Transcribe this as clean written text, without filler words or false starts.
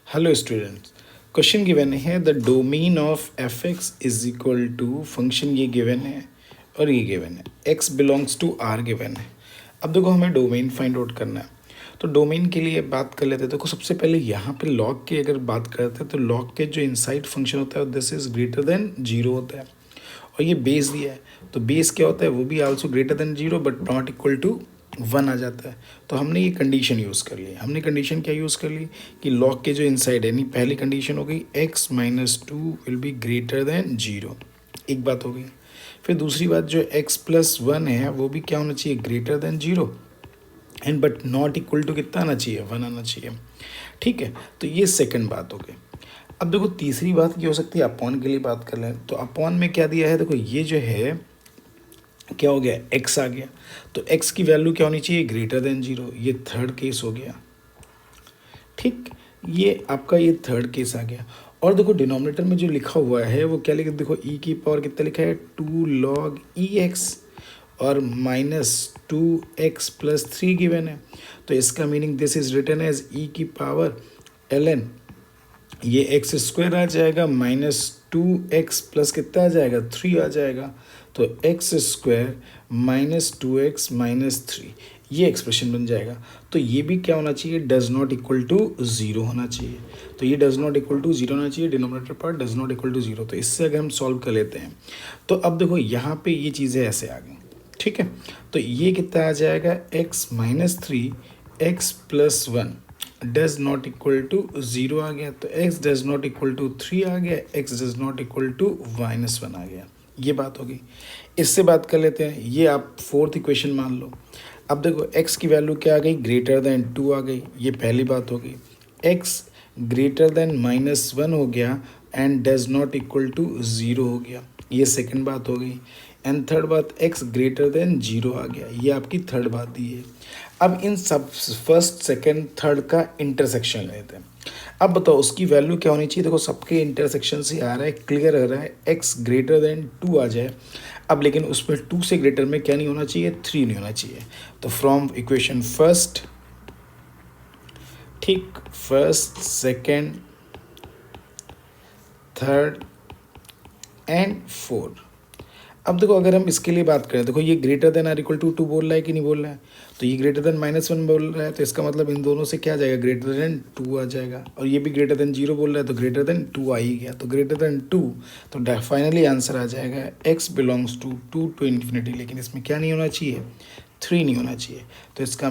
Hello students, question given है the domain of F X is equal to function ये given है और ये गिवन है X belongs to R given है। अब देखो हमें डोमेन फाइंड आउट करना है, तो डोमेन के लिए बात कर लेते हैं। देखो सबसे पहले यहाँ पे लॉग की अगर बात करते हैं तो लॉग के जो इनसाइड फंक्शन होता है this is greater than zero होता है और ये बेस दिया है, तो बेस क्या होता है वो भी also greater than zero but not equal to one आ जाता है। तो हमने ये कंडीशन यूज़ कर ली। हमने कंडीशन क्या यूज़ कर ली कि लॉग के जो इनसाइड है, यानी पहली कंडीशन हो गई x minus two will be greater than zero, एक बात हो गई। फिर दूसरी बात जो एक्स प्लस वन है वो भी क्या होना चाहिए, greater than zero and but not equal to कितना आना चाहिए, वन आना चाहिए। ठीक है, तो ये सेकंड बात हो गई। अब देखो तीसरी बात क्या हो सकती है, अपॉन के लिए बात कर लें तो अपॉन में क्या दिया है, देखो ये जो है क्या हो गया, एक्स आ गया, तो एक्स की वैल्यू क्या होनी चाहिए, ग्रेटर देन जीरो। ये थर्ड केस हो गया। ठीक, ये आपका ये थर्ड केस आ गया। और देखो डिनोमिनेटर में जो लिखा हुआ है वो क्या लिखा, देखो ई की पावर कितना लिखा है, टू लॉग ई एक्स और minus two x plus three given है। तो इसका meaning this is written as e की पावर एल एन, ये एक्स स्क्वायर आ जाएगा माइनस टू एक्स प्लस कितना आ जाएगा, थ्री आ जाएगा। तो X square minus two X minus three, ये एक्सप्रेशन बन जाएगा। तो ये भी क्या होना चाहिए, does not equal to zero होना चाहिए। तो ये does not equal to zero होना चाहिए, denominator part does not equal to zero. तो इससे अगर हम सॉल्व कर लेते हैं तो अब देखो यहाँ पे ये चीज़ें ऐसे आ गई। ठीक है, तो ये कितना आ जाएगा, x minus three x plus one does not equal to zero आ गया। तो x does not equal to three आ गया, x does not equal to minus one आ गया। ये बात हो गई। इससे बात कर लेते हैं, ये आप फोर्थ इक्वेशन मान लो। अब देखो x की वैल्यू क्या आ गई, ग्रेटर देन टू आ गई, ये पहली बात हो गई। x greater than minus one हो गया and does not equal to zero हो गया, ये सेकंड बात हो गई। एंड थर्ड बात x ग्रेटर देन जीरो आ गया, ये आपकी थर्ड बात दी है। अब इन सब फर्स्ट सेकंड थर्ड का इंटरसेक्शन लेते हैं। अब बताओ उसकी वैल्यू क्या होनी चाहिए, देखो सबके इंटरसेक्शन से आ रहा है, क्लियर हो रहा है, x ग्रेटर देन टू आ जाए। अब लेकिन उसमें टू से ग्रेटर में क्या नहीं होना चाहिए, थ्री नहीं होना चाहिए। तो फ्रॉम इक्वेशन फर्स्ट, ठीक, first second third and fourth. अब देखो अगर हम इसके लिए बात करें, देखो ये greater than or equal to two बोल रहा है कि नहीं बोल रहा है, तो ये ग्रेटर देन माइनस वन बोल रहा है, तो इसका मतलब इन दोनों से क्या आ जाएगा, ग्रेटर देन टू आ जाएगा। और ये भी ग्रेटर देन जीरो बोल रहा है, तो ग्रेटर देन टू आ ही गया, तो ग्रेटर देन टू। तो फाइनली आंसर आ जाएगा X belongs to two to infinity, लेकिन इसमें क्या नहीं होना चाहिए, थ्री नहीं होना चाहिए। तो इसका